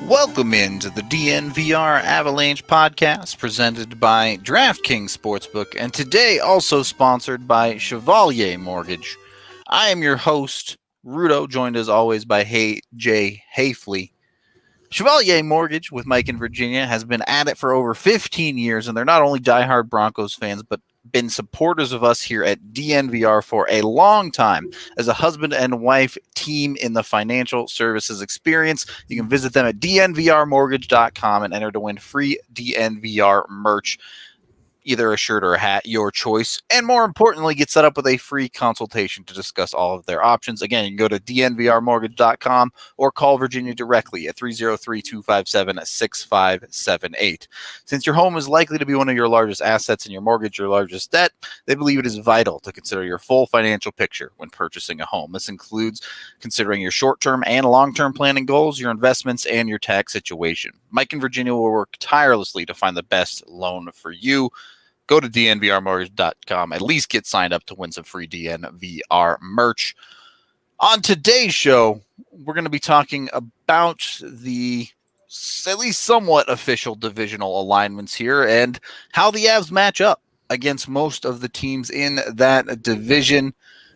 Welcome into the DNVR Avalanche Podcast, presented by Draftkings Sportsbook, and today also sponsored by Chevalier Mortgage. I am your host, Rudo, joined as always by Jay Hafley. Chevalier Mortgage with Mike in Virginia has been at it for over 15 years, and they're not only diehard Broncos fans, but been supporters of us here at DNVR for a long time as a husband and wife team in the financial services experience. You can visit them at dnvrmortgage.com and enter to win free DNVR merch, either a shirt or a hat, your choice. And more importantly, get set up with a free consultation to discuss all of their options. Again, you can go to dnvrmortgage.com or call Virginia directly at 303-257-6578. Since your home is likely to be one of your largest assets and your mortgage your largest debt, they believe it is vital to consider your full financial picture when purchasing a home. This includes considering your short-term and long-term planning goals, your investments, and your tax situation. Mike in Virginia will work tirelessly to find the best loan for you. Go to dnvrmortgage.com. At least get signed up to win some free DNVR merch. On today's show, we're going to be talking about the at least somewhat official divisional alignments here and how the Avs match up against most of the teams in that division.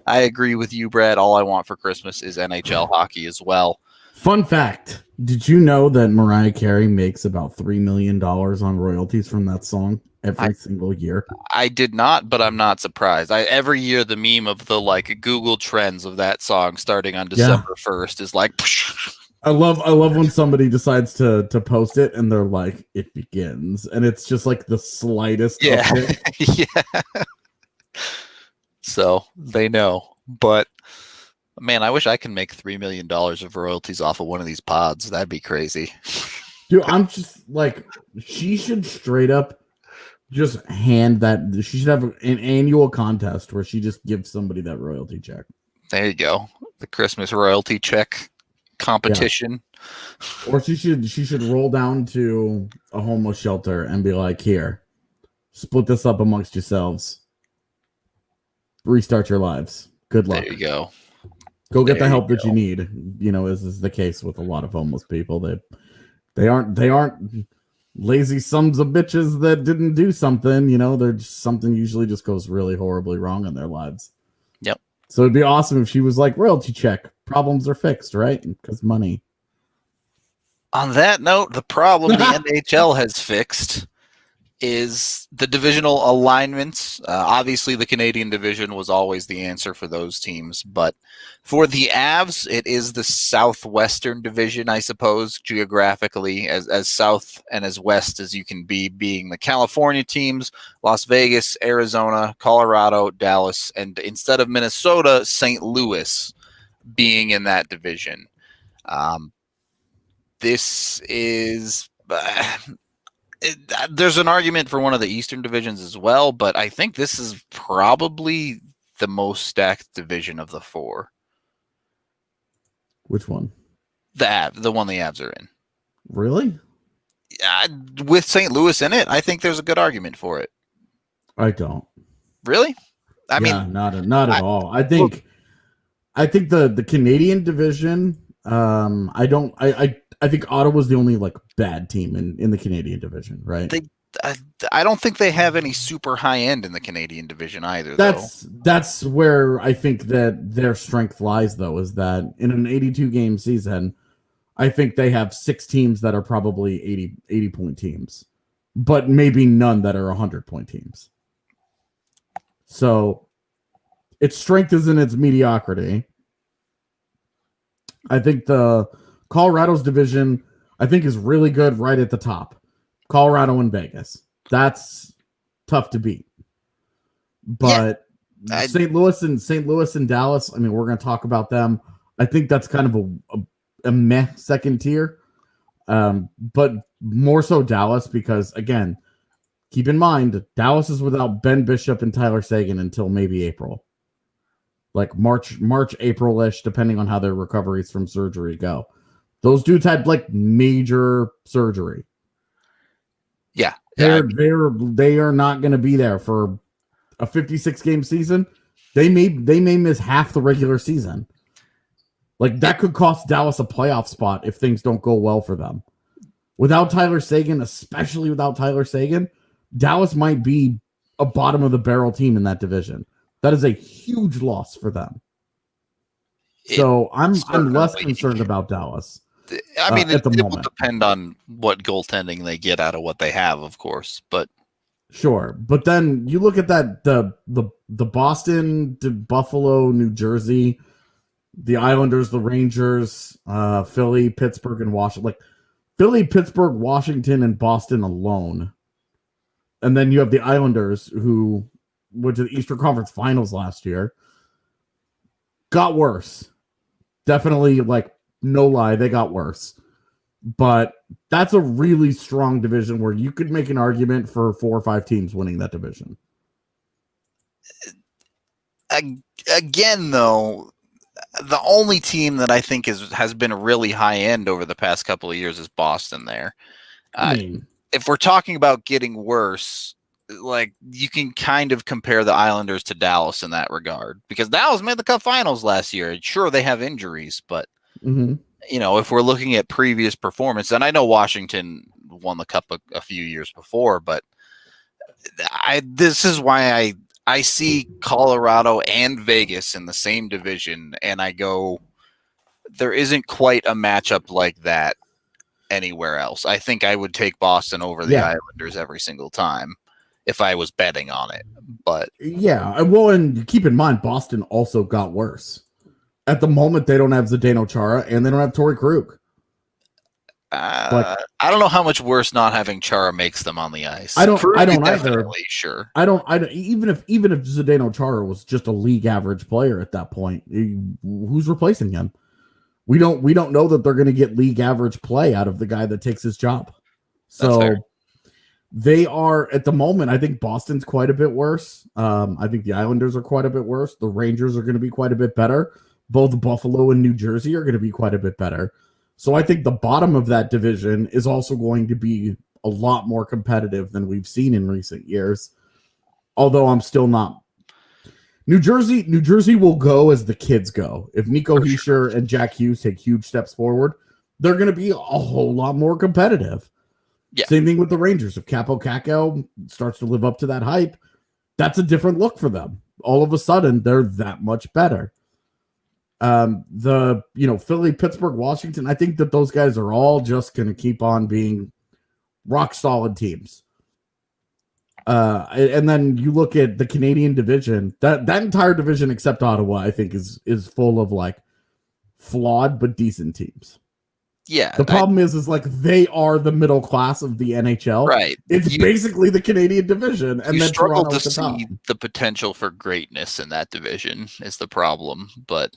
I agree with you, Brad. All I want for Christmas is NHL hockey as well. Fun fact. Did you know that Mariah Carey makes about $3 million on royalties from that song every single year? I did not, but I'm not surprised. Every year the meme of the Google trends of that song starting on December 1st is like I love when somebody decides to post it and they're like, it begins, and it's just like the slightest update. Yeah. So they know. But man, I wish I could make $3 million of royalties off of one of these pods. That'd be crazy. Dude, I'm just like, she should straight up just hand that. She should have an annual contest where she just gives somebody that royalty check. There you go. The Christmas royalty check competition. Yeah. Or she should roll down to a homeless shelter and be like, here, split this up amongst yourselves. Restart your lives. Good luck. There you go. Go get the help that you need. You know, as is the case with a lot of homeless people. They aren't lazy sons of bitches that didn't do something. You know, they're just, something usually just goes really horribly wrong in their lives. Yep. So it'd be awesome if she was like, royalty check. Problems are fixed, right? Because money. On that note, the problem the NHL has fixed is the divisional alignments. Obviously, the Canadian division was always the answer for those teams. But for the Avs, it is the Southwestern division, I suppose, geographically, as south and as west as you can be, being the California teams, Las Vegas, Arizona, Colorado, Dallas, and instead of Minnesota, St. Louis being in that division. This is... there's an argument for one of the Eastern divisions as well, but I think this is probably the most stacked division of the four. Which one? The one the Avs are in. Really? With St. Louis in it, I think there's a good argument for it. I don't. Really? I mean, not at all. I think the Canadian division. I think Ottawa's the only bad team in the Canadian division, right? I don't think they have any super high end in the Canadian division either. That's where I think that their strength lies, though, is that in an 82 game season, I think they have 6 teams that are probably 80 point teams, but maybe none that are 100 point teams. So its strength is in its mediocrity. I think the Colorado's division, I think, is really good right at the top. Colorado and Vegas. That's tough to beat. But yeah, St. Louis and Dallas, I mean, we're going to talk about them. I think that's kind of a meh second tier. But more so Dallas because, again, keep in mind, Dallas is without Ben Bishop and Tyler Seguin until maybe April. Like March, April-ish, depending on how their recoveries from surgery go. Those dudes had like major surgery. Yeah. They are not going to be there for a 56-game season. They may miss half the regular season. Like that could cost Dallas a playoff spot if things don't go well for them. Without Tyler Seguin, especially without Tyler Seguin, Dallas might be a bottom of the barrel team in that division. That is a huge loss for them. So I'm less concerned about Dallas. I mean, it will depend on what goaltending they get out of what they have, of course. But sure, but then you look at that the Boston, the Buffalo, New Jersey, the Islanders, the Rangers, Philly, Pittsburgh, and Washington. Like Philly, Pittsburgh, Washington, and Boston alone. And then you have the Islanders, who went to the Eastern Conference Finals last year. Got worse. Definitely, like, no lie, they got worse. But that's a really strong division where you could make an argument for 4 or 5 teams winning that division. Again, though, the only team that I think has been really high end over the past couple of years is Boston there. If we're talking about getting worse, like you can kind of compare the Islanders to Dallas in that regard, because Dallas made the Cup Finals last year. Sure, they have injuries, but you know, if we're looking at previous performance, and I know Washington won the Cup a few years before, but this is why I see Colorado and Vegas in the same division, and I go, there isn't quite a matchup like that anywhere else. I think I would take Boston over the Islanders every single time if I was betting on it. But yeah, well, and keep in mind, Boston also got worse. At the moment, they don't have Zdeno Chara and they don't have Torrey Krug. I don't know how much worse not having Chara makes them on the ice. I don't either. Sure. I don't even if Zdeno Chara was just a league average player at that point, who's replacing him? We don't know that they're going to get league average play out of the guy that takes his job. So they are at the moment. I think Boston's quite a bit worse. I think the Islanders are quite a bit worse. The Rangers are going to be quite a bit better. Both Buffalo and New Jersey are going to be quite a bit better. So I think the bottom of that division is also going to be a lot more competitive than we've seen in recent years. Although I'm still not. New Jersey will go as the kids go. If Nico Hischier and Jack Hughes take huge steps forward, they're going to be a whole lot more competitive. Yeah. Same thing with the Rangers. If Capo Caco starts to live up to that hype, that's a different look for them. All of a sudden, they're that much better. Philly, Pittsburgh, Washington, I think that those guys are all just going to keep on being rock solid teams. And then you look at the Canadian division, that entire division except Ottawa, I think is full of like flawed but decent teams. Yeah. The problem is like they are the middle class of the NHL. Right. It's basically the Canadian division, and then struggle to see the potential for greatness in that division is the problem. But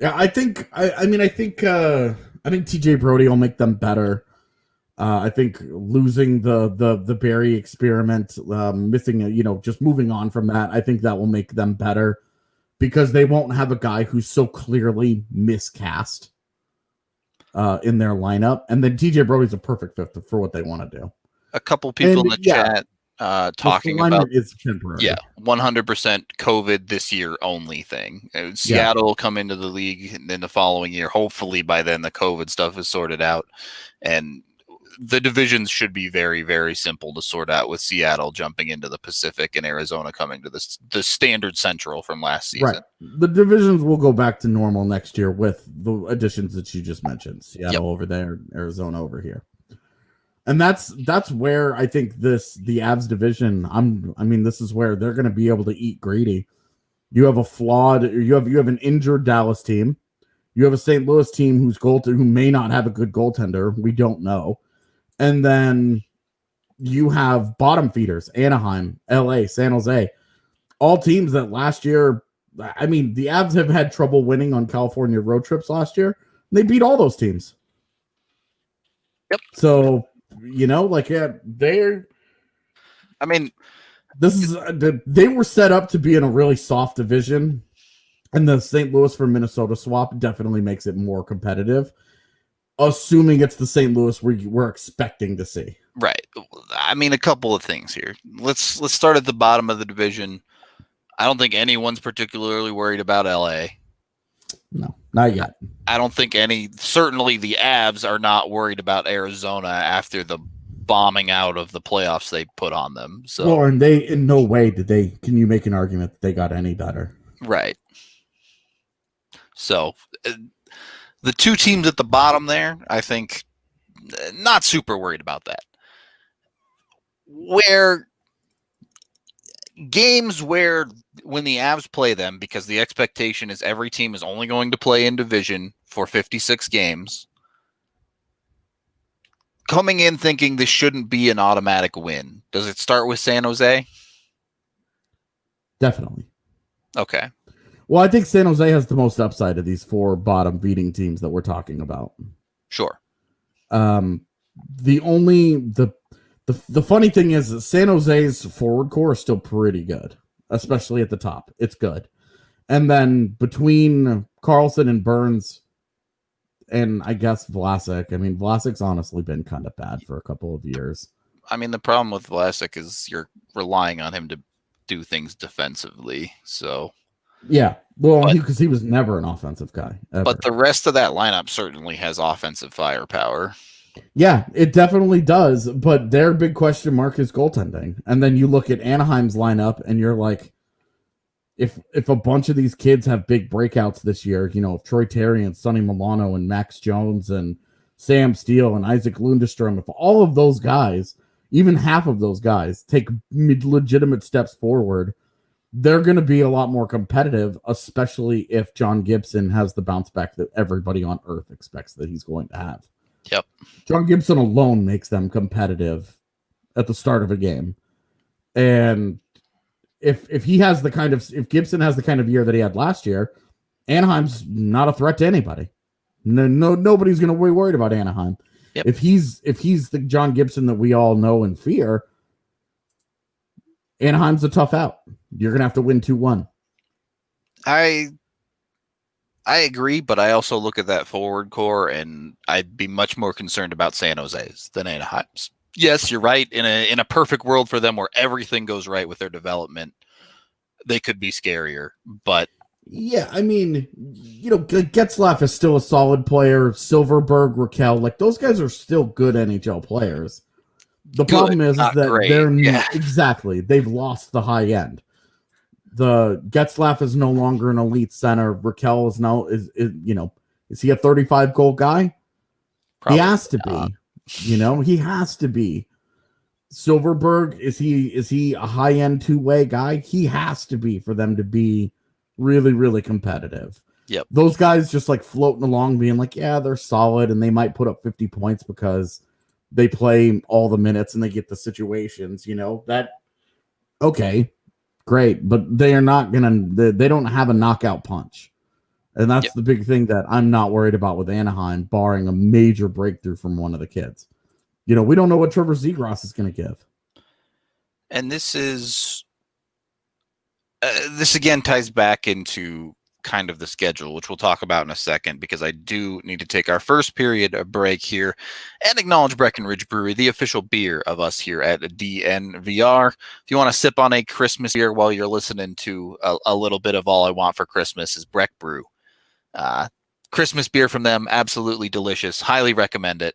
yeah, I think TJ Brody will make them better. I think losing the Barry experiment, missing just moving on from that, I think that will make them better because they won't have a guy who's so clearly miscast in their lineup, and then TJ Brody's a perfect fit for what they want to do. A couple people in the chat talking about is temporary. 100% COVID this year only thing. Seattle will come into the league in the following year. Hopefully by then the COVID stuff is sorted out, and the divisions should be very, very simple to sort out, with Seattle jumping into the Pacific and Arizona coming to the standard Central from last season. Right. The divisions will go back to normal next year with the additions that you just mentioned. Seattle over there, Arizona over here. And that's where I think the Avs division, this is where they're going to be able to eat greedy. You have you have an injured Dallas team. You have a St. Louis team who may not have a good goaltender. We don't know. And then you have bottom feeders, Anaheim, LA, San Jose, all teams that last year, the Avs have had trouble winning on California road trips last year. They beat all those teams. Yep. So, they're I mean, they were set up to be in a really soft division, and the St. Louis for Minnesota swap definitely makes it more competitive, assuming it's the St. Louis we're expecting to see. Right. I mean, a couple of things here. Let's start at the bottom of the division. I don't think anyone's particularly worried about LA. No, not yet. I don't think certainly the Avs are not worried about Arizona after the bombing out of the playoffs they put on them. So, well, and they, in no way can you make an argument that they got any better. Right. So, the two teams at the bottom there, I think, not super worried about that. Games where when the Avs play them, because the expectation is every team is only going to play in division for 56 games, coming in thinking this shouldn't be an automatic win. Does it start with San Jose? Definitely. Okay. Well, I think San Jose has the most upside of these four bottom feeding teams that we're talking about. Sure. The funny thing is that San Jose's forward core is still pretty good, especially at the top. It's good. And then between Carlson and Burns and I guess Vlasic, I mean, Vlasic's honestly been kind of bad for a couple of years. I mean, the problem with Vlasic is you're relying on him to do things defensively. So, yeah, well, because he was never an offensive guy. Ever. But the rest of that lineup certainly has offensive firepower. Yeah, it definitely does. But their big question mark is goaltending. And then you look at Anaheim's lineup and you're like, if a bunch of these kids have big breakouts this year, you know, if Troy Terry and Sonny Milano and Max Jones and Sam Steele and Isaac Lundestrom, if all of those guys, even half of those guys, take legitimate steps forward, they're going to be a lot more competitive, especially if John Gibson has the bounce back that everybody on earth expects that he's going to have. Yep. John Gibson alone makes them competitive at the start of a game. And if Gibson has the kind of year that he had last year, Anaheim's not a threat to anybody. Nobody's going to be worried about Anaheim. Yep. If he's the John Gibson that we all know and fear, Anaheim's a tough out. You're going to have to win 2-1. I agree, but I also look at that forward core, and I'd be much more concerned about San Jose's than Anaheim's. Yes, you're right. In a perfect world for them where everything goes right with their development, they could be scarier. But yeah, I mean, you know, Getzlaf is still a solid player. Silverberg, Raquel, like those guys are still good NHL players. The problem is that they're not, exactly, they've lost the high end. The Getzlaf is no longer an elite center. Raquel is now is he a 35 goal guy? Probably he has to be. You know, he has to be. Silverberg, is he a high end two-way guy? He has to be for them to be really, really competitive. Yep. Those guys just like floating along being like, yeah, they're solid and they might put up 50 points because they play all the minutes and they get the situations, you know, that okay. Great, but they are not they don't have a knockout punch. And that's the big thing that I'm not worried about with Anaheim, barring a major breakthrough from one of the kids. You know, we don't know what Trevor Zegras is going to give. And this again ties back into kind of the schedule, which we'll talk about in a second, because I do need to take our first period of break here and acknowledge Breckenridge Brewery, the official beer of us here at DNVR. If you want to sip on a Christmas beer while you're listening to a little bit of All I Want for Christmas is Breck Brew. Christmas beer from them, absolutely delicious. Highly recommend it.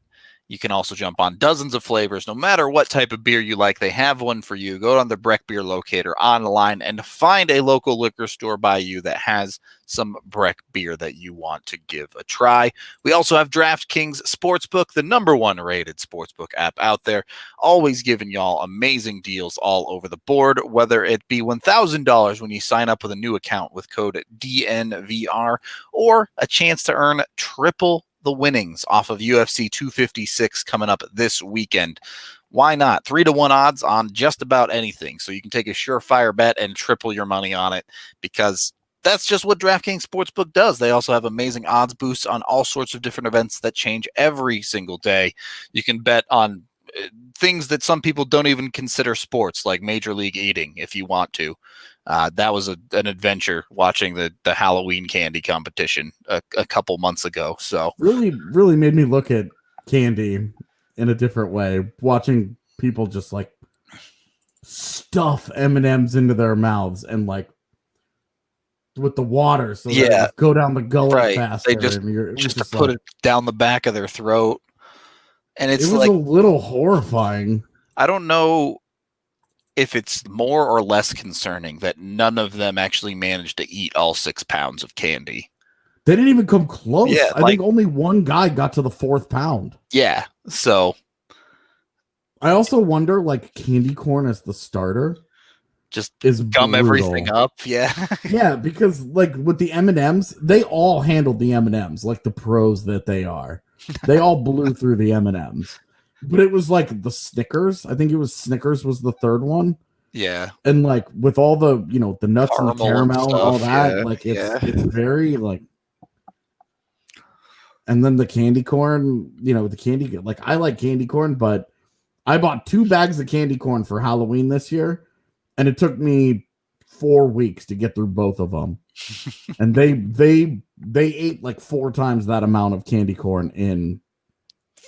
You can also jump on dozens of flavors. No matter what type of beer you like, they have one for you. Go on the Breck Beer Locator online and find a local liquor store by you that has some Breck beer that you want to give a try. We also have Draftkings Sportsbook, the #1 rated sportsbook app out there, always giving y'all amazing deals all over the board, whether it be $1,000 when you sign up with a new account with code DNVR, or a chance to earn triple the winnings off of UFC 256 coming up this weekend. Why not? 3-1 odds on just about anything. So you can take a surefire bet and triple your money on it, because that's just what DraftKings Sportsbook does. They also have amazing odds boosts on all sorts of different events that change every single day. You can bet on things that some people don't even consider sports, like Major League eating, if you want to. That was an adventure watching the Halloween candy competition a couple months ago. So really made me look at candy in a different way, watching people just like stuff M&Ms into their mouths and like with the water so that it go down the gullet faster. They just to put it down the back of their throat. And it was like a little horrifying. I don't know if it's more or less concerning that none of them actually managed to eat all 6 pounds of candy. They didn't even come close. Yeah, I think only one guy got to the 4th pound. Yeah. So I also wonder, like, candy corn as the starter just is gum brutal. Everything up. Yeah. Yeah, because like with the M&Ms, they all handled the M&Ms like the pros that they are. They all blew through the M&Ms. But it was like the Snickers. I think it was Snickers was the 3rd one. Yeah. And like with all the, the nuts and the caramel and all that, it's very like. And then the candy corn, the candy, like I like candy corn, but I bought 2 bags of candy corn for Halloween this year, and it took me 4 weeks to get through both of them. And they ate like 4 times that amount of candy corn in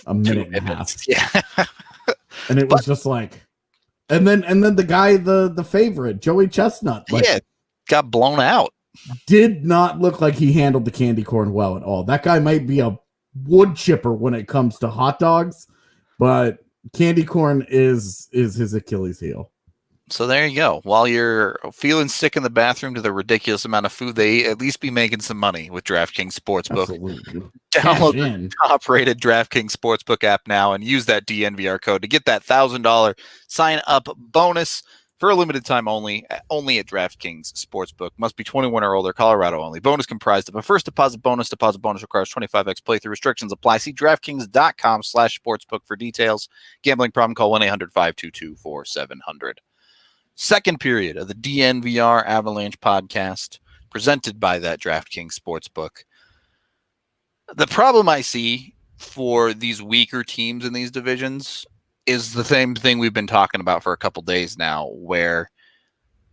a minute and a half. Yeah. And it was just like, and then the guy, the favorite, Joey Chestnut, got blown out. Did not look like he handled the candy corn well at all. That guy might be a wood chipper when it comes to hot dogs, but candy corn is his Achilles heel. So there you go. While you're feeling sick in the bathroom to the ridiculous amount of food they eat, at least be making some money with DraftKings Sportsbook. Absolutely. Download the top-rated DraftKings Sportsbook app now and use that DNVR code to get that $1,000 sign-up bonus for a limited time only at DraftKings Sportsbook. Must be 21 or older, Colorado only. Bonus comprised of a first deposit bonus. Deposit bonus requires 25x playthrough. Restrictions apply. See DraftKings.com/sportsbook for details. Gambling problem, call 1-800-522-4700. Second period of the DNVR Avalanche Podcast, presented by that DraftKings Sportsbook. The problem I see for these weaker teams in these divisions is the same thing we've been talking about for a couple days now, where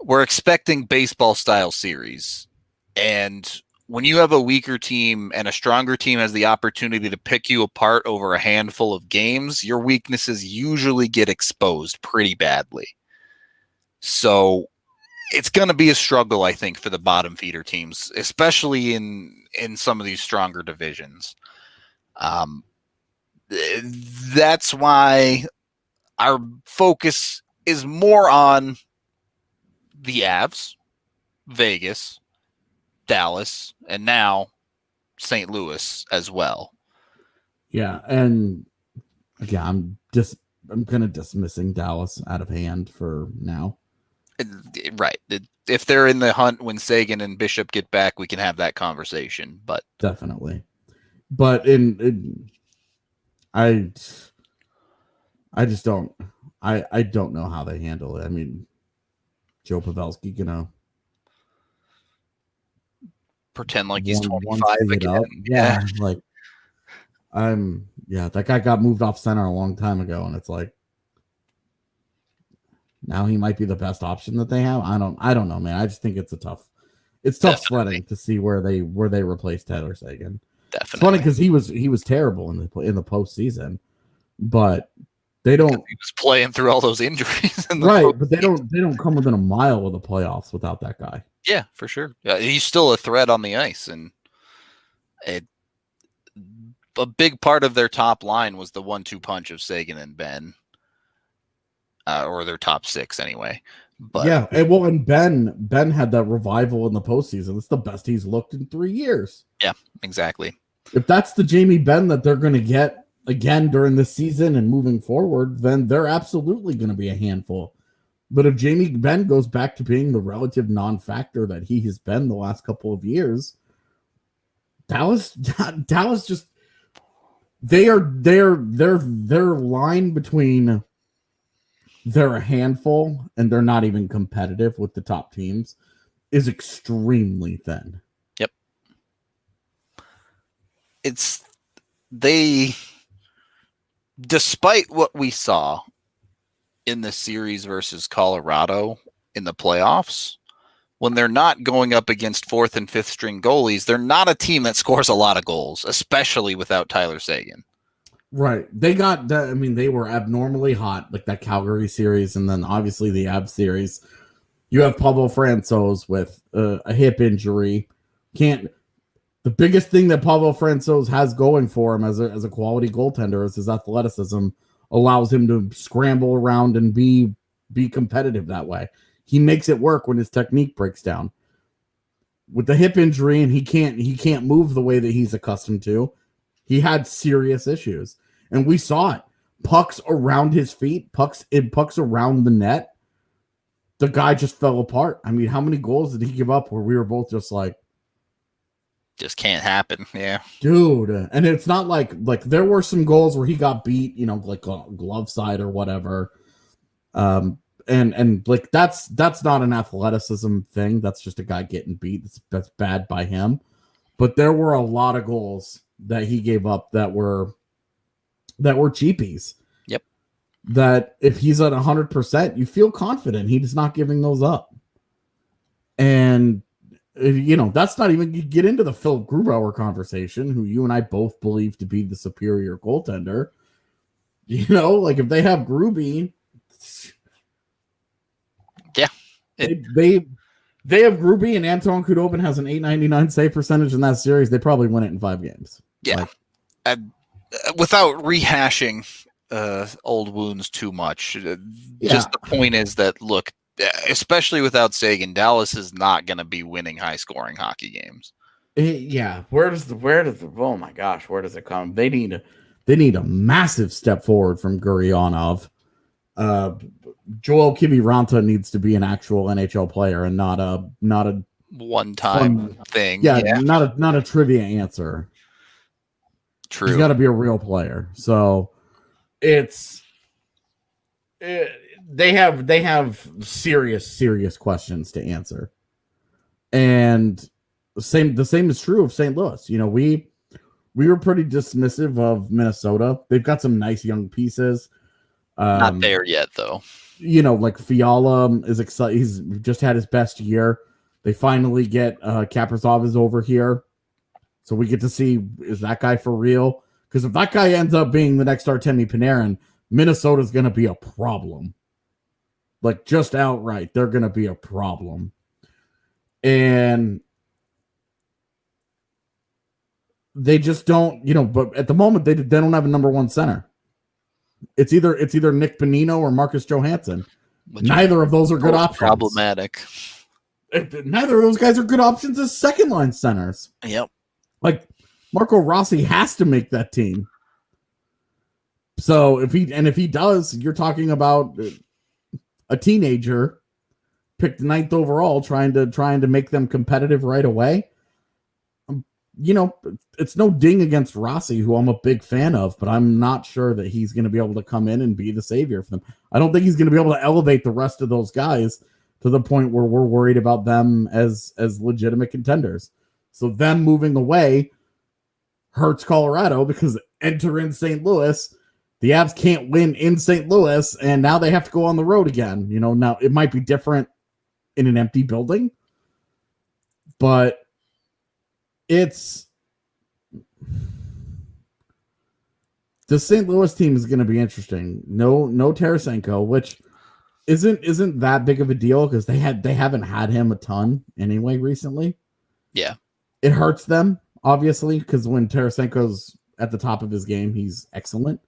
we're expecting baseball-style series. And when you have a weaker team and a stronger team has the opportunity to pick you apart over a handful of games, your weaknesses usually get exposed pretty badly. So it's going to be a struggle, I think, for the bottom feeder teams, especially in some of these stronger divisions. That's why our focus is more on the Avs, Vegas, Dallas, and now St. Louis as well. Yeah, and again, I'm kind of dismissing Dallas out of hand for now. Right. If they're in the hunt when Sagan and Bishop get back, we can have that conversation. But definitely. But I just don't. I don't know how they handle it. I mean, Joe Pavelski gonna pretend like he's 25 again. Yeah, like that guy got moved off center a long time ago, and it's like now he might be the best option that they have. I don't know, man. I just think it's tough sledding to see where they replace Tyler Seguin. Definitely. It's funny because he was terrible in the postseason, but they don't. He was playing through all those injuries, right? But they don't come within a mile of the playoffs without that guy. Yeah, for sure. Yeah, he's still a threat on the ice, and a big part of their top line was the 1-2 punch of Sagan and Ben. Or their top 6 anyway. But yeah, and Ben had that revival in the postseason. It's the best he's looked in 3 years. Yeah, exactly. If that's the Jamie Benn that they're going to get again during the season and moving forward, then they're absolutely going to be a handful. But if Jamie Benn goes back to being the relative non-factor that he has been the last couple of years, Dallas just their line between they're a handful and they're not even competitive with the top teams is extremely thin. Yep. despite what we saw in the series versus Colorado in the playoffs, when they're not going up against fourth and fifth string goalies, they're not a team that scores a lot of goals, especially without Tyler Seguin. Right. They got that. I mean, they were abnormally hot, like that Calgary series, and then obviously the Ab series. You have Pablo Francouz with a hip injury. The biggest thing that Pablo Francouz has going for him as a quality goaltender is his athleticism allows him to scramble around and be competitive that way. He makes it work when his technique breaks down. With the hip injury and he can't move the way that he's accustomed to, he had serious issues. And we saw it. Pucks around his feet, pucks around the net. The guy just fell apart. I mean, how many goals did he give up where we were both just like, just can't happen. Yeah. Dude. And it's not like there were some goals where he got beat, like a glove side or whatever. And like that's not an athleticism thing. That's just a guy getting beat. That's bad by him. But there were a lot of goals that he gave up that were cheapies. Yep. That if he's at 100%, you feel confident he's not giving those up. And that's not even, you get into the Philip Grubauer conversation, who you and I both believe to be the superior goaltender. Like if they have Gruby, yeah, they have Gruby and Anton Khudobin has an .899 save percentage in that series. They probably win it in 5 games. Yeah. Without rehashing old wounds too much, just the point is that, look, especially without Seguin, Dallas is not going to be winning high-scoring hockey games. Yeah, where does oh my gosh, where does it come? They need a massive step forward from Gurionov. Joel Kiviranta needs to be an actual NHL player and not a one-time thing. Yeah, not a trivia answer. True. He's got to be a real player. So they have serious questions to answer. And the same is true of St. Louis. We were pretty dismissive of Minnesota. They've got some nice young pieces. Not there yet, though. Like Fiala is excited. He's just had his best year. They finally get Kaprizov is over here. So we get to see, is that guy for real? Because if that guy ends up being the next Artemi Panarin, Minnesota's going to be a problem. Like, just outright, they're going to be a problem. And they just don't, but at the moment, they don't have a number one center. It's either Nick Bonino or Marcus Johansson. Neither of those are good options. Problematic. Neither of those guys are good options as second line centers. Yep. Like, Marco Rossi has to make that team. So if he does, you're talking about a teenager picked 9th overall trying to make them competitive right away. It's no ding against Rossi, who I'm a big fan of, but I'm not sure that he's going to be able to come in and be the savior for them. I don't think he's going to be able to elevate the rest of those guys to the point where we're worried about them as legitimate contenders. So them moving away hurts Colorado, because enter in St. Louis, the Avs can't win in St. Louis, and now they have to go on the road again. Now it might be different in an empty building, but the St. Louis team is going to be interesting. No Tarasenko, which isn't that big of a deal because they haven't had him a ton anyway recently. Yeah, it hurts them obviously because when Tarasenko's at the top of his game, he's excellent.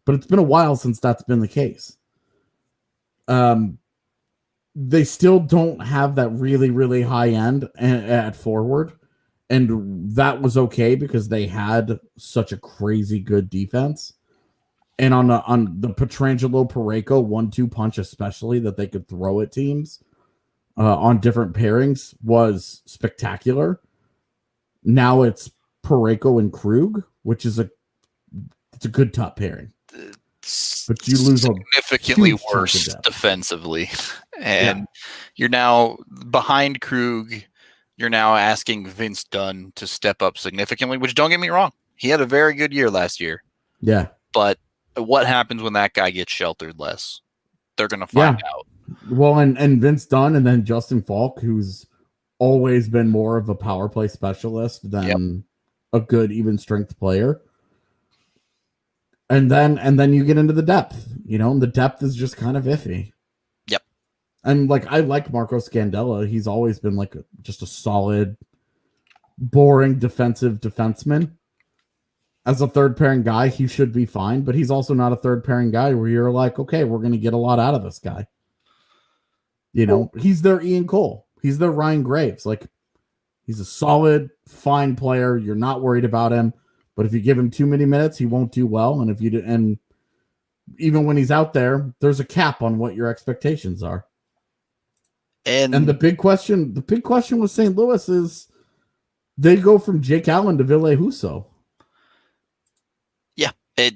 But it's been a while since that's been the case. They still don't have that really, really high end at forward. And that was okay because they had such a crazy good defense. And on the Pietrangelo Parayko 1-2 punch, especially, that they could throw at teams on different pairings was spectacular. Now it's Parayko and Krug, which is it's a good top pairing. But you lose significantly worse defensively. And you're now behind Krug. You're now asking Vince Dunn to step up significantly, which, don't get me wrong, he had a very good year last year. Yeah. But what happens when that guy gets sheltered less? They're going to find out. Well, and Vince Dunn and then Justin Falk, who's always been more of a power play specialist than a good even strength player. And then you get into the depth, and the depth is just kind of iffy. Yep. And I like Marco Scandella. He's always been just a solid, boring defensive defenseman. As a third pairing guy, he should be fine, but he's also not a third pairing guy where you're like, okay, we're going to get a lot out of this guy. He's their Ian Cole. He's their Ryan Graves. He's a solid, fine player. You're not worried about him. But if you give him too many minutes, he won't do well. And and even when he's out there, there's a cap on what your expectations are. And the big question with St. Louis is they go from Jake Allen to Ville Husso. Yeah. The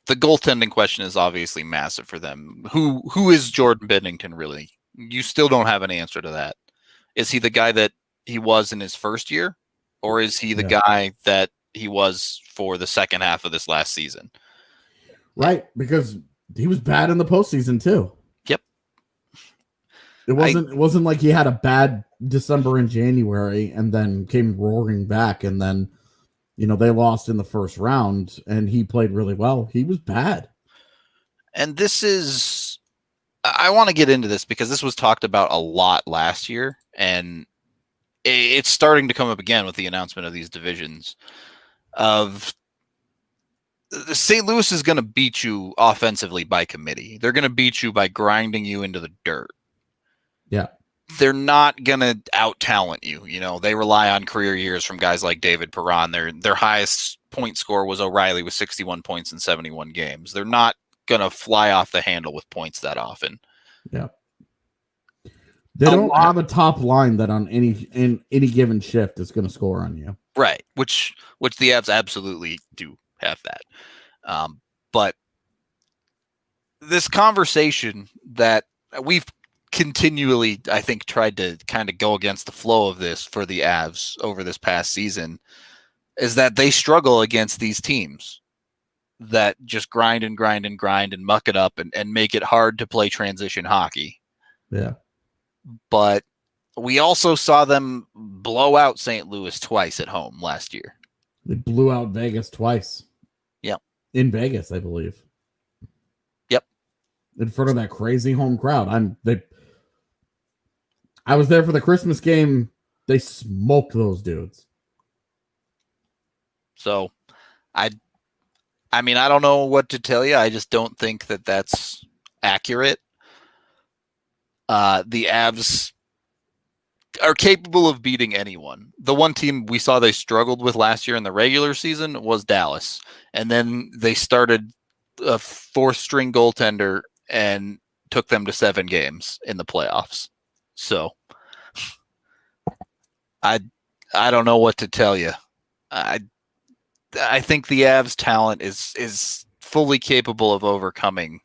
goaltending question is obviously massive for them. Who is Jordan Binnington really? You still don't have an answer to that. Is he the guy that he was in his first year? Or is he the guy that he was for the second half of this last season? Right, because he was bad in the postseason too. Yep. It wasn't like he had a bad December and January and then came roaring back and then they lost in the first round and he played really well. He was bad. And I want to get into this because this was talked about a lot last year and it's starting to come up again with the announcement of these divisions of St. Louis is going to beat you offensively by committee. They're going to beat you by grinding you into the dirt. Yeah. They're not going to out-talent you. They rely on career years from guys like David Perron. Their highest point score was O'Reilly with 61 points in 71 games. They're not going to fly off the handle with points that often. Yeah. They don't have a top line that in any given shift is going to score on you. Right, which the Avs absolutely do have that. But this conversation that we've continually, I think, tried to kind of go against the flow of this for the Avs over this past season is that they struggle against these teams that just grind and grind and grind and muck it up and make it hard to play transition hockey. Yeah. But we also saw them blow out St. Louis twice at home last year. They blew out Vegas twice. Yep. In Vegas, I believe. Yep. In front of that crazy home crowd. I was there for the Christmas game. They smoked those dudes. So, I don't know what to tell you. I just don't think that that's accurate. The Avs are capable of beating anyone. The one team we saw they struggled with last year in the regular season was Dallas. And then they started a fourth string goaltender and took them to 7 games in the playoffs. So I don't know what to tell you. I think the Avs talent is fully capable of overcoming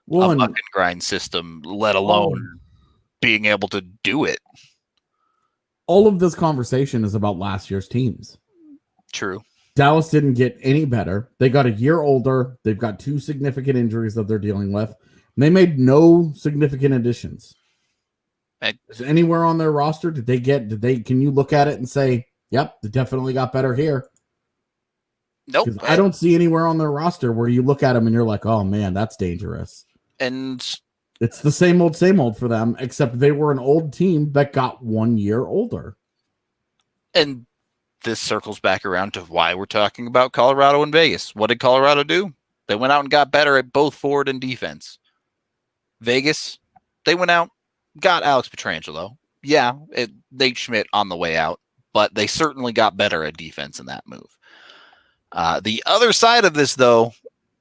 a muck and grind system, let alone being able to do it. All of this conversation is about last year's teams. True. Dallas didn't get any better. They got a year older. They've got 2 significant injuries that they're dealing with. And they made no significant additions. Is anywhere on their roster? Can you look at it and say, yep, they definitely got better here? Nope. I don't see anywhere on their roster where you look at them and you're like, oh man, that's dangerous. And it's the same old for them, except they were an old team that got 1 year older. And this circles back around to why we're talking about Colorado and Vegas. What did Colorado do? They went out and got better at both forward and defense. Vegas, they went out, got Alex Pietrangelo. Yeah, Nate Schmidt on the way out, but they certainly got better at defense in that move. The other side of this, though,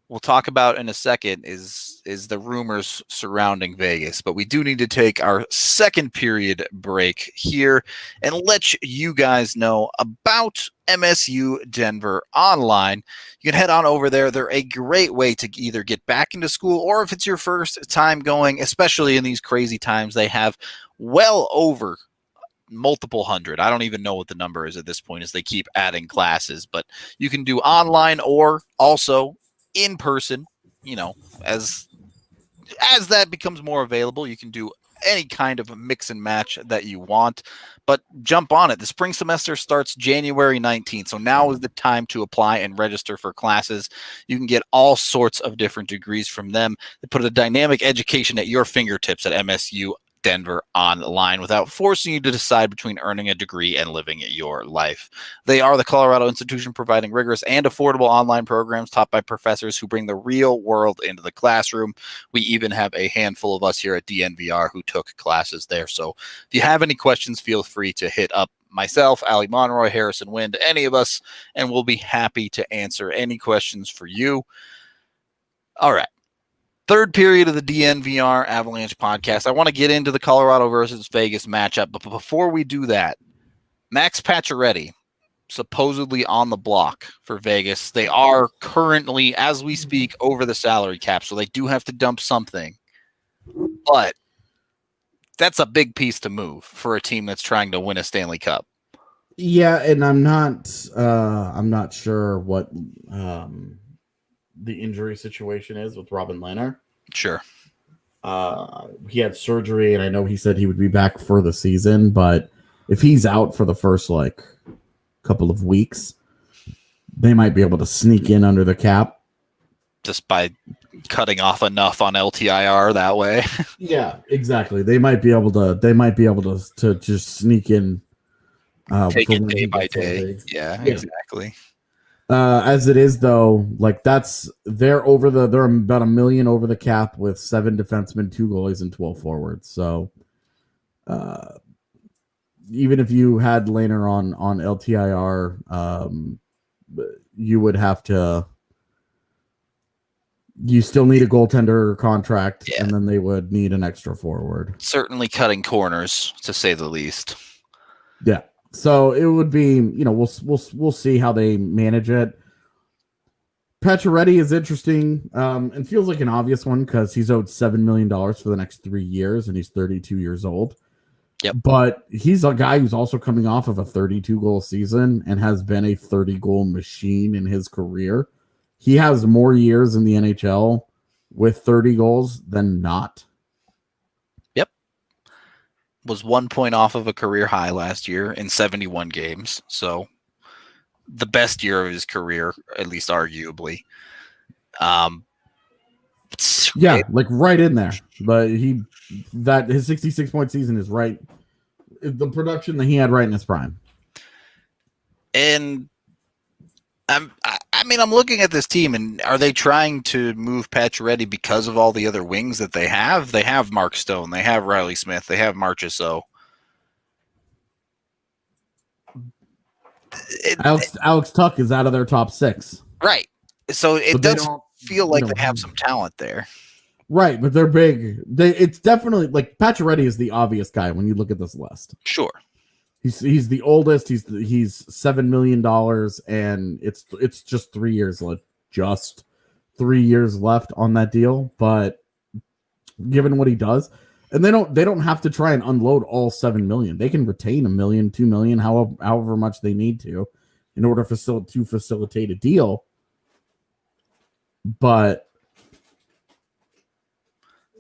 we'll talk about in a second, is the rumors surrounding Vegas. But we do need to take our second period break here and let you guys know about MSU Denver online. You can head on over there. They're a great way to either get back into school, or if it's your first time going, especially in these crazy times, they have well over multiple hundred. I don't even know what the number is at this point as they keep adding classes, but you can do online or also in person, as that becomes more available. You can do any kind of a mix and match that you want, but jump on it. The spring semester starts January 19th. So now is the time to apply and register for classes. You can get all sorts of different degrees from them. They put a dynamic education at your fingertips at MSU Denver online without forcing you to decide between earning a degree and living your life. They are the Colorado institution providing rigorous and affordable online programs taught by professors who bring the real world into the classroom. We even have a handful of us here at DNVR who took classes there. So if you have any questions, feel free to hit up myself, Ali Monroy, Harrison Wind, any of us, and we'll be happy to answer any questions for you. All right. Third period of the DNVR Avalanche podcast. I want to get into the Colorado versus Vegas matchup, but before we do that, Max Pacioretty supposedly on the block for Vegas. They are currently, as we speak, over the salary cap, so they do have to dump something. But that's a big piece to move for a team that's trying to win a Stanley Cup. Yeah, and I'm not sure what the injury situation is with Robin Lehner. Sure. He had surgery, and I know he said he would be back for the season, but if he's out for the first couple of weeks, they might be able to sneak in under the cap just by cutting off enough on LTIR that way. Yeah, exactly. They might be able to just sneak in. Take it day by day. Yeah, exactly. As it is though, they're about $1 million over the cap with 7 defensemen, 2 goalies, and 12 forwards. So, even if you had Lehner on LTIR, you would have to. You still need a goaltender contract, and then they would need an extra forward. Certainly cutting corners, to say the least. Yeah. So it would be, we'll see how they manage it. Pacioretty is interesting and feels like an obvious one because he's owed $7 million for the next 3 years, and he's 32 years old. Yep. But he's a guy who's also coming off of a 32-goal season and has been a 30-goal machine in his career. He has more years in the NHL with 30 goals than not. Was 1 point off of a career high last year in 71 games. So the best year of his career, at least arguably. Right in there. But his 66-point season is right. The production that he had right in his prime. And I'm looking at this team, and are they trying to move Pacioretty because of all the other wings that they have? They have Mark Stone, they have Riley Smith, they have Marchessault. Alex Tuck is out of their top 6. Right. So it does feel like they have some talent there. Right, but they're big. It's definitely Pacioretty is the obvious guy when you look at this list. Sure. He's the oldest. He's $7 million, and it's just 3 years left. Just 3 years left on that deal. But given what he does, and they don't have to try and unload all $7 million. They can retain $1 million, $2 million, however much they need to, in order to facilitate a deal. But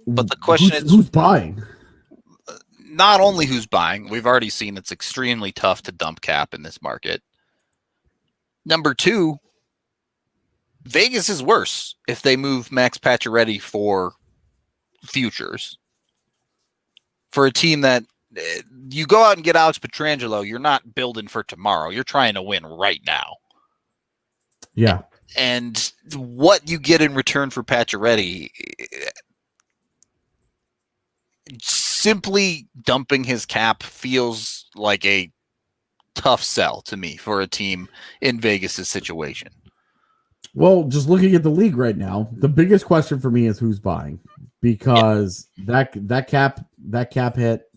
the question is, who's buying? Not only who's buying, we've already seen it's extremely tough to dump cap in this market. Number 2, Vegas is worse if they move Max Pacioretty for futures. For a team that you go out and get Alex Pietrangelo, you're not building for tomorrow. You're trying to win right now. Yeah. And what you get in return for Pacioretty, simply dumping his cap feels like a tough sell to me for a team in Vegas' situation. Well, just looking at the league right now, the biggest question for me is who's buying, because that cap hit.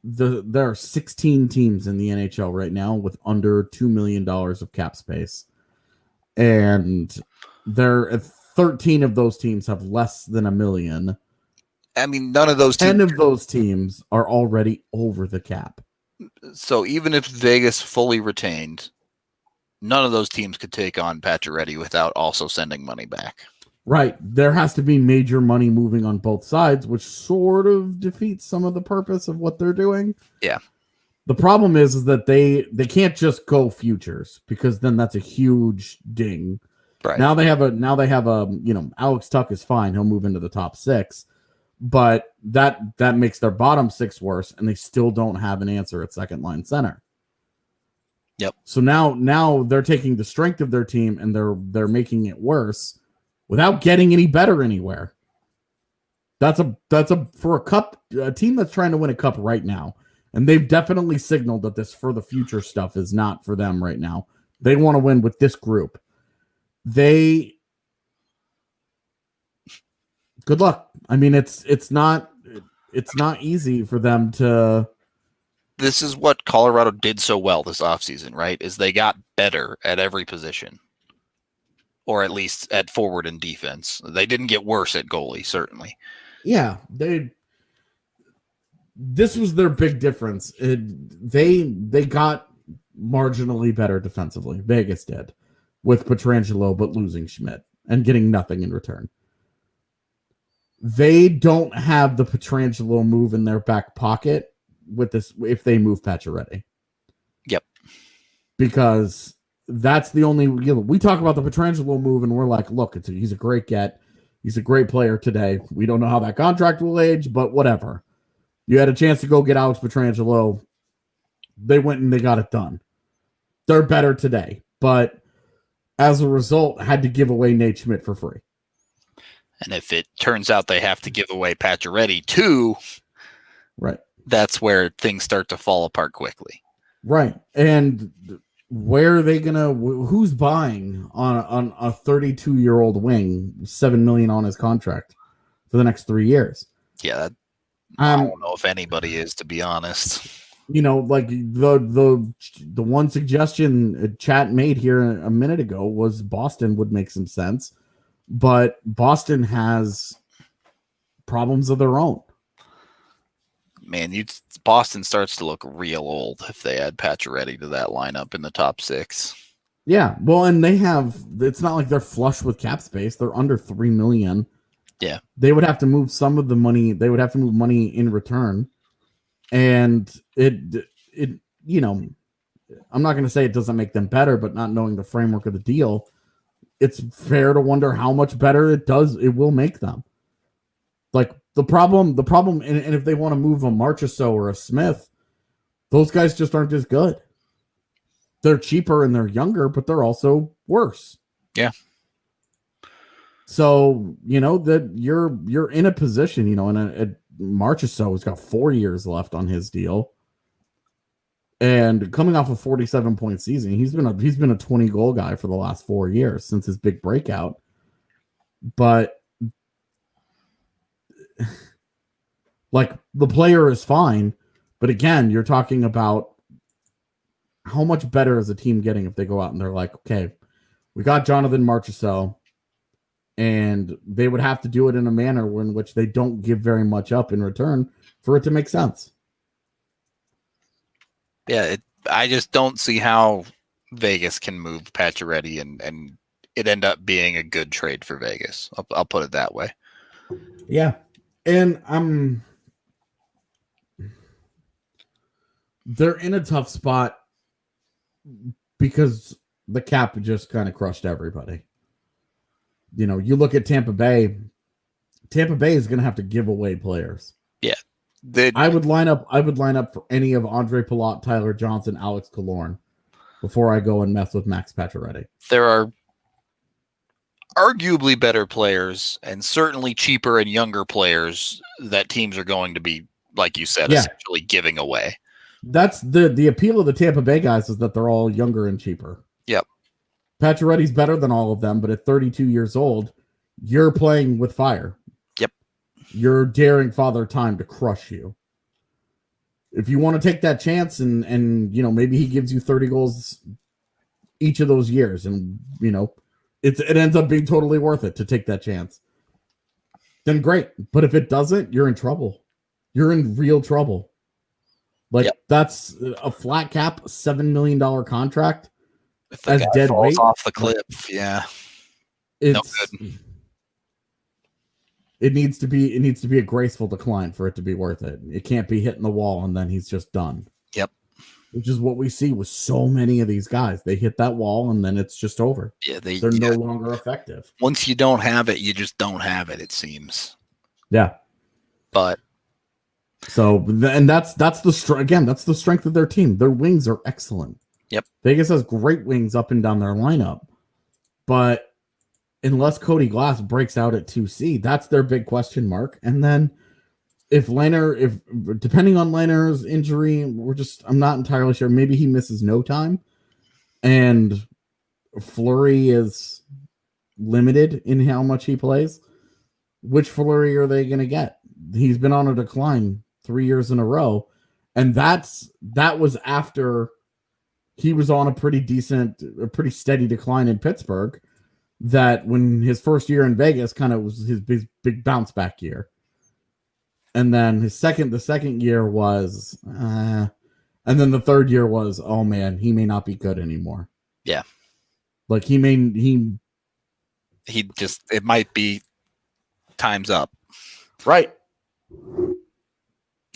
There are 16 teams in the NHL right now with under $2 million of cap space, and 13 of those teams have less than $1 million. I mean, none of those 10 of those teams are already over the cap. So even if Vegas fully retained, none of those teams could take on Pacioretty without also sending money back. Right. There has to be major money moving on both sides, which sort of defeats some of the purpose of what they're doing. Yeah. The problem is that they can't just go futures, because then that's a huge ding. Right. Now they have a Alex Tuck is fine. He'll move into the top 6, but that makes their bottom 6 worse, and they still don't have an answer at second line center. Yep. So now they're taking the strength of their team and they're making it worse without getting any better anywhere. That's for a team that's trying to win a cup right now. And they've definitely signaled that this for the future stuff is not for them right now. They want to win with this group. Good luck. I mean, it's not easy for them to. This is what Colorado did so well this offseason, right? Is they got better at every position, or at least at forward and defense. They didn't get worse at goalie, certainly. Yeah, this was their big difference. They got marginally better defensively. Vegas did with Pietrangelo, but losing Schmidt and getting nothing in return. They don't have the Pietrangelo move in their back pocket with this if they move Pacioretty. Yep. Because that's the only we talk about the Pietrangelo move and we're like, look, he's a great get. He's a great player today. We don't know how that contract will age, but whatever. You had a chance to go get Alex Pietrangelo. They went and they got it done. They're better today, but as a result, had to give away Nate Schmidt for free. And if it turns out they have to give away Pacioretty too, right, that's where things start to fall apart quickly. Right, and where are they gonna? Who's buying on a 32-year-old wing, $7 million on his contract for the next 3 years? Yeah, I don't know if anybody is, to be honest. Like the one suggestion chat made here a minute ago was Boston would make some sense, but Boston has problems of their own. Man, Boston starts to look real old if they add Pacioretty to that lineup in the top 6. Yeah, well, and it's not like they're flush with cap space. They're under $3 million. Yeah. They would have to move some of the money. They would have to move money in return. And it I'm not going to say it doesn't make them better, but not knowing the framework of the deal, it's fair to wonder how much better it will make them. Like the problem, and if they want to move a Marchessault or a Smith, those guys just aren't as good. They're cheaper and they're younger, but they're also worse. Yeah. So, that you're in a position, and Marchessault has got 4 years left on his deal. And coming off a 47-point season, he's been a 20-goal guy for the last 4 years since his big breakout. But like the player is fine, but again, you're talking about how much better is a team getting if they go out and they're like, okay, we got Jonathan Marchessault, and they would have to do it in a manner in which they don't give very much up in return for it to make sense. Yeah, I just don't see how Vegas can move Pacioretty and it end up being a good trade for Vegas. I'll put it that way. Yeah, and they're in a tough spot because the cap just kind of crushed everybody. You look at Tampa Bay. Tampa Bay is going to have to give away players. Yeah. I would line up for any of Andre Palat, Tyler Johnson, Alex Killorn before I go and mess with Max Pacioretty. There are arguably better players and certainly cheaper and younger players that teams are going to be, like you said, essentially giving away. That's the appeal of the Tampa Bay guys, is that they're all younger and cheaper. Yep. Pacioretty's better than all of them, but at 32 years old, you're playing with fire. Yep. You're daring Father Time to crush you. If you want to take that chance and maybe he gives you 30 goals each of those years, and it ends up being totally worth it to take that chance. then great. But if it doesn't, you're in trouble. You're in real trouble. Like, that's a flat cap, $7 million contract if the as guy dead falls weight off the cliff. Yeah. No good. It needs to be a graceful decline for it to be worth it. It can't be hitting the wall and then he's just done. Yep. Which is what we see with so many of these guys. They hit that wall and then it's just over. Yeah, they're no longer effective. Once you don't have it, you just don't have it, it seems. Yeah. But so, and that's the strength of their team. Their wings are excellent. Yep. Vegas has great wings up and down their lineup. But unless Cody Glass breaks out at 2C, that's their big question mark. And then depending on Lehner's injury, I'm not entirely sure. Maybe he misses no time. And Fleury is limited in how much he plays. Which Fleury are they going to get? He's been on a decline 3 years in a row. And that was after he was on a pretty steady decline in Pittsburgh. That when his first year in Vegas kind of was his big bounce back year. And then the second year was, and then the third year was, oh man, he may not be good anymore. Yeah. Like it might be time's up. Right.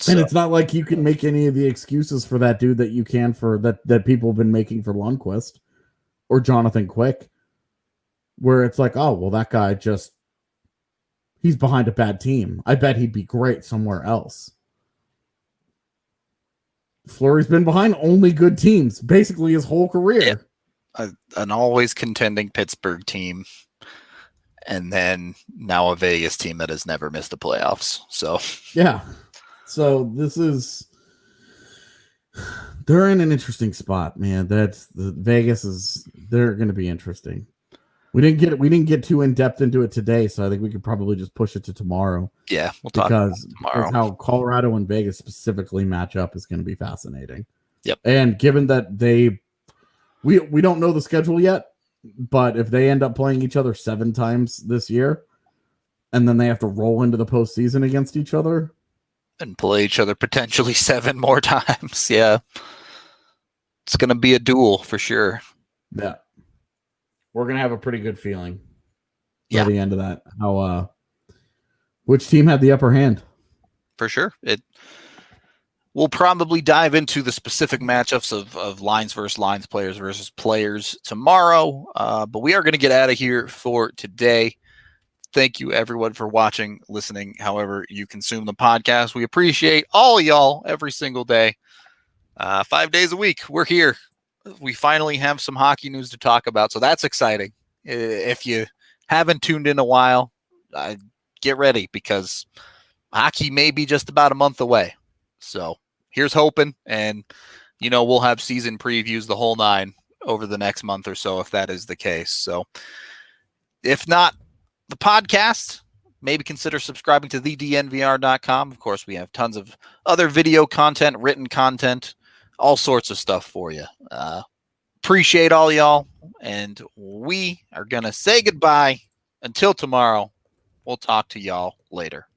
So. And it's not like you can make any of the excuses for that dude that you can for that people have been making for Lundqvist or Jonathan Quick. Where it's like, oh, well, that guy he's behind a bad team. I bet he'd be great somewhere else. Fleury's been behind only good teams basically his whole career. Yeah. An always contending Pittsburgh team. And then now a Vegas team that has never missed the playoffs. So, yeah. So they're in an interesting spot, man. They're going to be interesting. We didn't get too in depth into it today, so I think we could probably just push it to tomorrow. Yeah, we'll talk about it tomorrow. How Colorado and Vegas specifically match up is going to be fascinating. Yep. And given that we don't know the schedule yet, but if they end up playing each other 7 times this year, and then they have to roll into the postseason against each other and play each other potentially 7 more times, yeah, it's going to be a duel for sure. Yeah. We're going to have a pretty good feeling by the end of that. How, which team had the upper hand? For sure. We'll probably dive into the specific matchups of lines versus lines, players versus players tomorrow. But we are going to get out of here for today. Thank you, everyone, for watching, listening, however you consume the podcast. We appreciate all y'all every single day. 5 days a week. We're here. We finally have some hockey news to talk about, so that's exciting. If you haven't tuned in a while, get ready because hockey may be just about a month away. So here's hoping, and we'll have season previews the whole 9 over the next month or so if that is the case. So if not the podcast, maybe consider subscribing to thednvr.com. Of course, we have tons of other video content, written content, all sorts of stuff for you. Appreciate all y'all, and we are going to say goodbye until tomorrow. We'll talk to y'all later.